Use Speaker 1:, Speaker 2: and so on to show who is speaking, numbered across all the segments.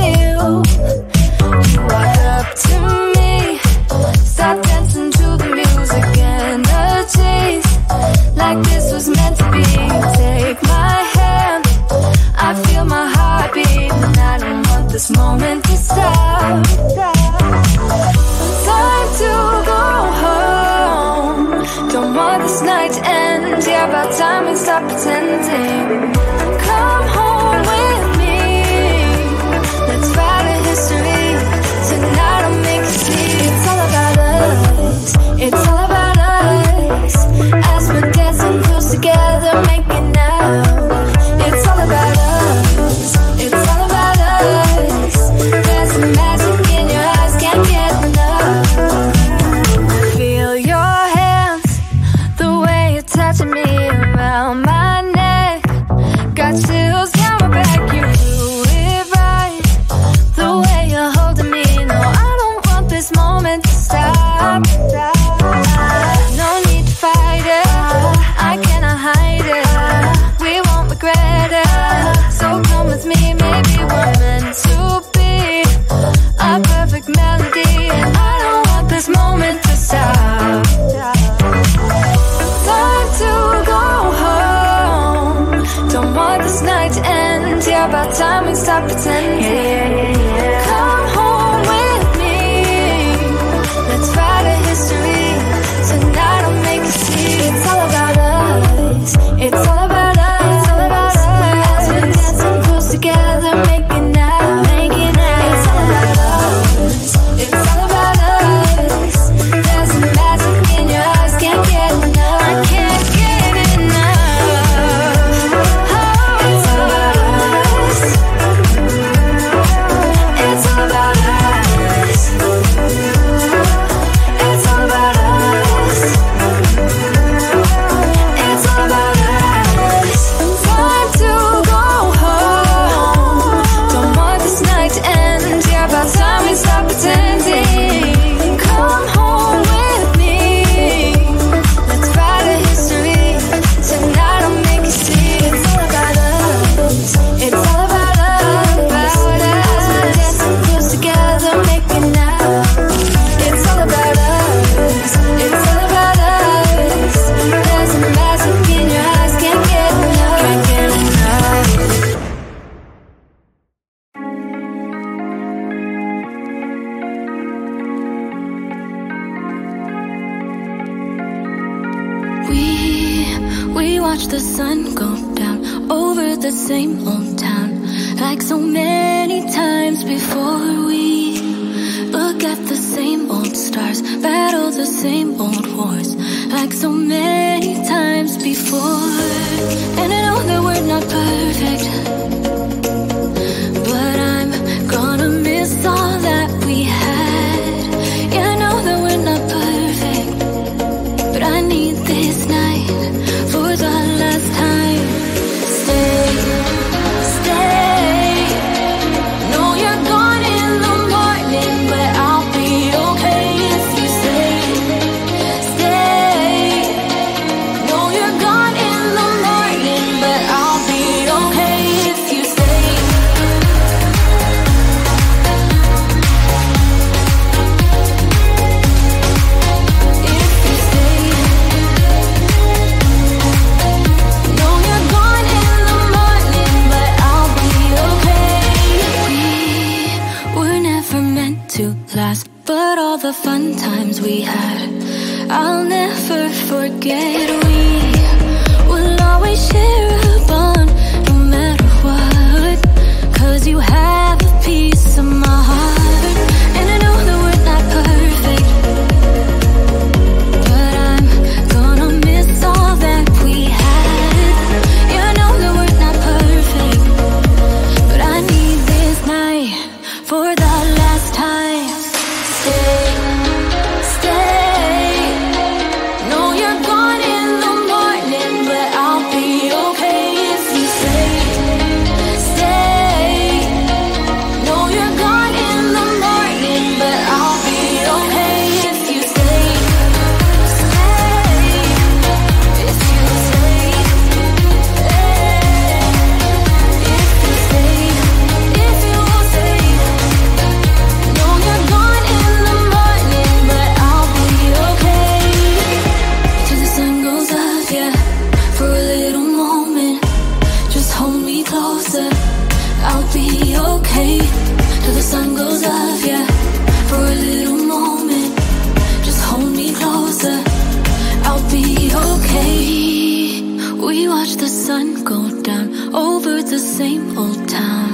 Speaker 1: feel. You walk up to me, start dancing to the music and the chase, like this was meant to be. Take my hand, I feel my heart beat, and I don't want this moment to stop. Time to go home, don't want this night to end. Yeah, about time we stop pretending. Come home with me, let's write a history. Tonight I'll make you see. It's all about us, it's all about us. As we're dancing close together, making out. It's all about us, it's all about us. There's some magic in your eyes, can't get enough. Feel your hands, the way you're touching me around my neck. Got chills down my back, you do it right. The way you're holding me, no, I don't want this moment to stop. No need to fight it, I cannot hide it. We won't regret it, so come with me, maybe we're meant to be. A perfect melody, and I don't want this moment to stop. Time to go home, don't want this night to end. Yeah, about time we stop pretending. Come home with me, let's write a history. Tonight I'll make you see. It's all about us, it's all about us. It's all about us. As we're dancing close together, making out, making out. It's all about us, it's all about us. There's some magic in your eyes, can't get enough. I can't get enough. Oh, it's all about us, it's all about us. It's all about us, it's all about us. Time to go home, don't want this night to end. Yeah, about time we stop pretending. Come home with me, let's write a history. Tonight I'll make you see. It's all about us, it's all about us. As we're dancing close together, making out. It's all about us, it's all about us. There's a magic in your eyes, can't get enough, can't get enough. We watch the sun go down over the same old town, like so many times before. We look at the same old stars, battle the same old wars, like so many times before. And I know that we're not perfect, but I'm gonna miss all that we had. Yeah, I know that we're not perfect, but I need this night for the last time. Stay, stay. Know you're gone in the morning, but I'll be okay if you stay. Stay. Know you're gone in the morning, but I'll be okay if you stay. If you stay. Know you're gone in the morning, but I'll be okay. We were never meant to last, but all the fun times we had, I'll never forget. We will always share a bond, no matter what, 'cause you have a piece of my heart. And I know that we're not perfect, but I'm gonna miss all that we had. Yeah, I know that we're not perfect, but I need this night for the last time. Stay, stay. Know you're gone in the morning, but I'll be okay if you stay. Stay. same old town.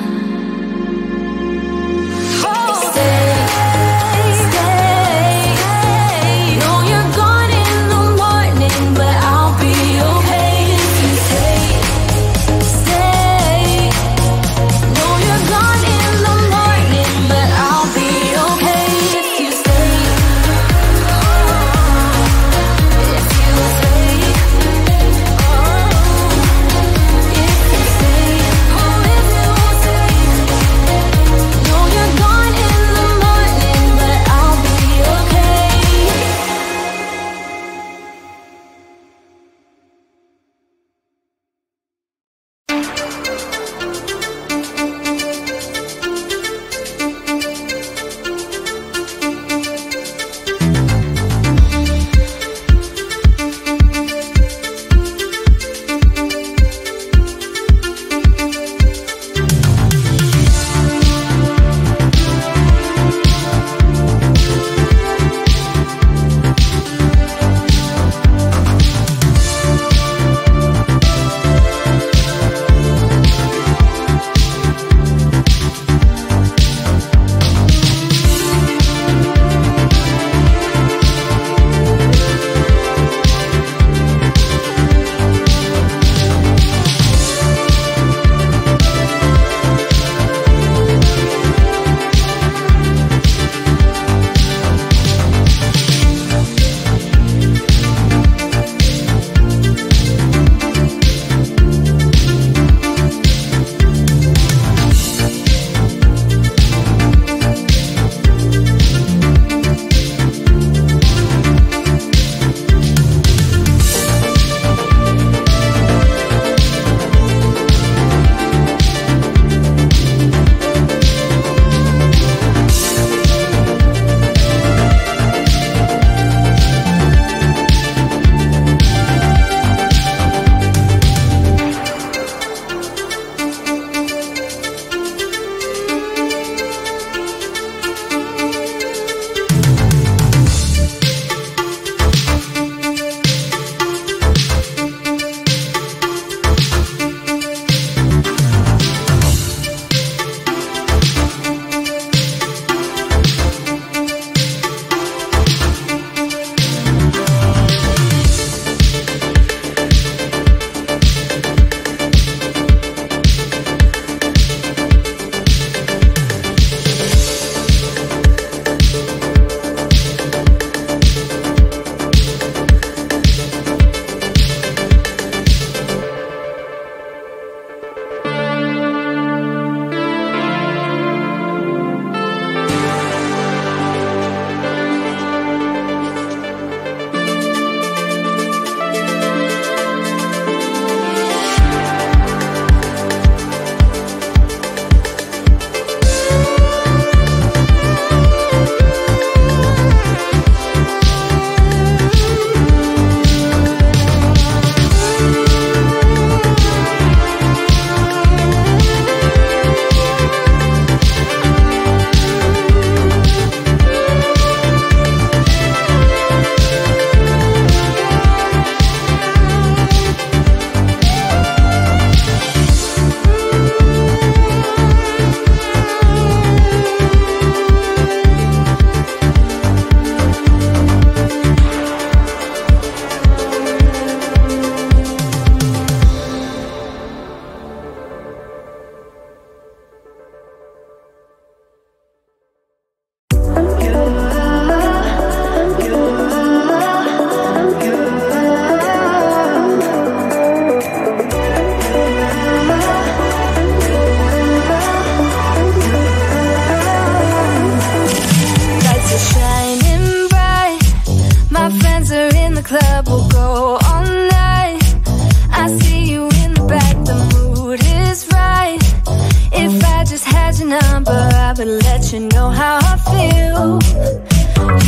Speaker 2: would let you know how I feel.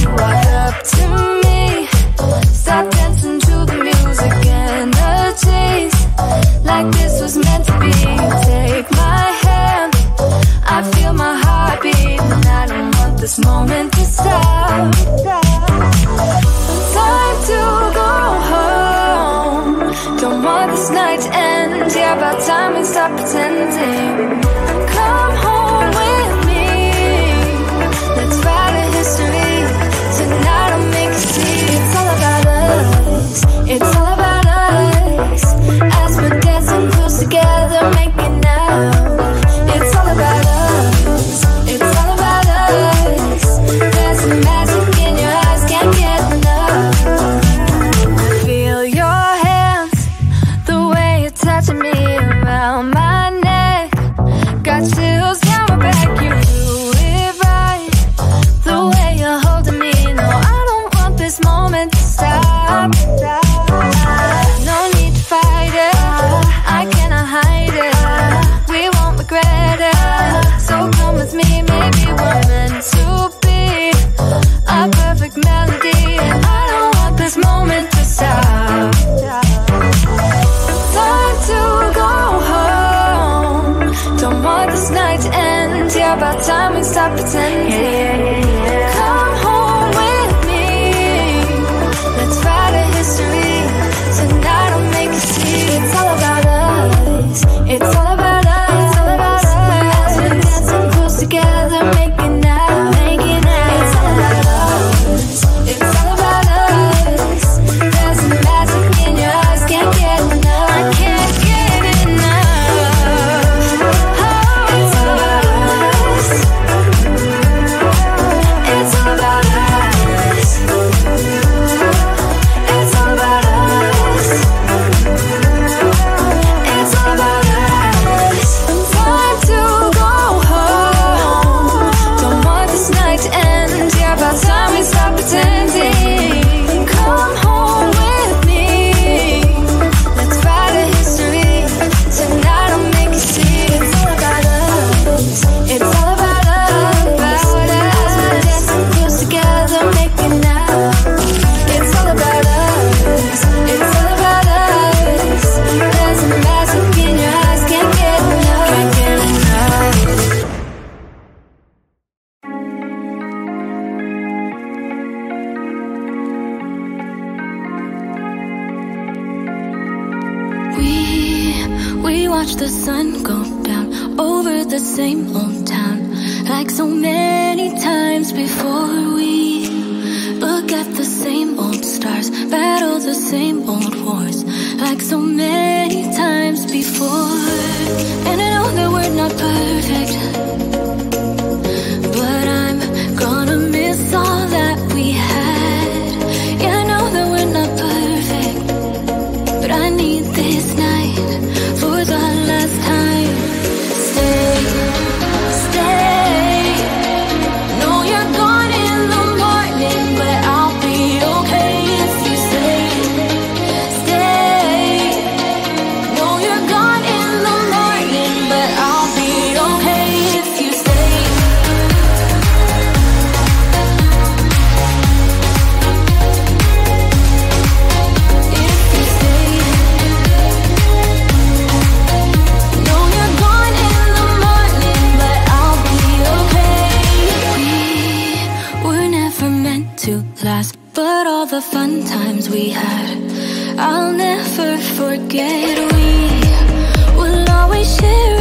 Speaker 2: You walk up to me, start dancing to the music and the chase, like this was meant to be. Take my hand, I feel my heart beat, and I don't want this moment to stop. Time to go home, don't want this night to end, yeah.
Speaker 1: yeah, about time we stop pretending. Come home with me, let's write a history. Tonight I'll make you see. It's all about us, it's all about us. As we're dancing close together, making out. It's all about us, it's all about us. There's some magic in your eyes, can't get enough. I feel your hands, the way you're touching me around my neck. Got chills down my back, you do it right. The way you're holding me, no, I don't want this moment to stop. No need to fight it, I cannot hide it. We won't regret it, so come with me, maybe we're meant to be. A perfect melody, and I don't want this moment to stop. Time to go home, don't want this night to end. Yeah, about time we stop pretending. Come home with me, let's write a history. Tonight I'll make you see. It's all about us, it's all about us. It's all about us. As we're dancing close together, making out, making out. It's all about us, it's all about us. There's some magic in your eyes, can't get enough. I can't get enough. Oh, it's all about us, it's all about us. It's all about us, it's all about us. Time to go home, don't want this night to end. Yeah, about time we stop pretending. Come home with me, let's write a history. Tonight I'll make you see. It's all about us, it's all about us. As we're dancing close together, making out. It's all about us, it's all about us. There's a magic in your eyes, can't get enough, can't get enough.
Speaker 2: We watch the sun go down over the same old town, like so many times before. We look at the same old stars, battle the same old wars, like so many times before. And I know that we're not perfect, but I'm gonna miss all that we had. Yeah, I know that we're not perfect, but I need this night for the last time. Stay, stay. Know you're gone in the morning, but I'll be okay if you stay. Stay. Know you're gone in the morning, but I'll be okay if you stay. If you stay. Know you're gone in the morning, but I'll be okay. We were never meant to last, but all the fun times we had, I'll never forget. We will always share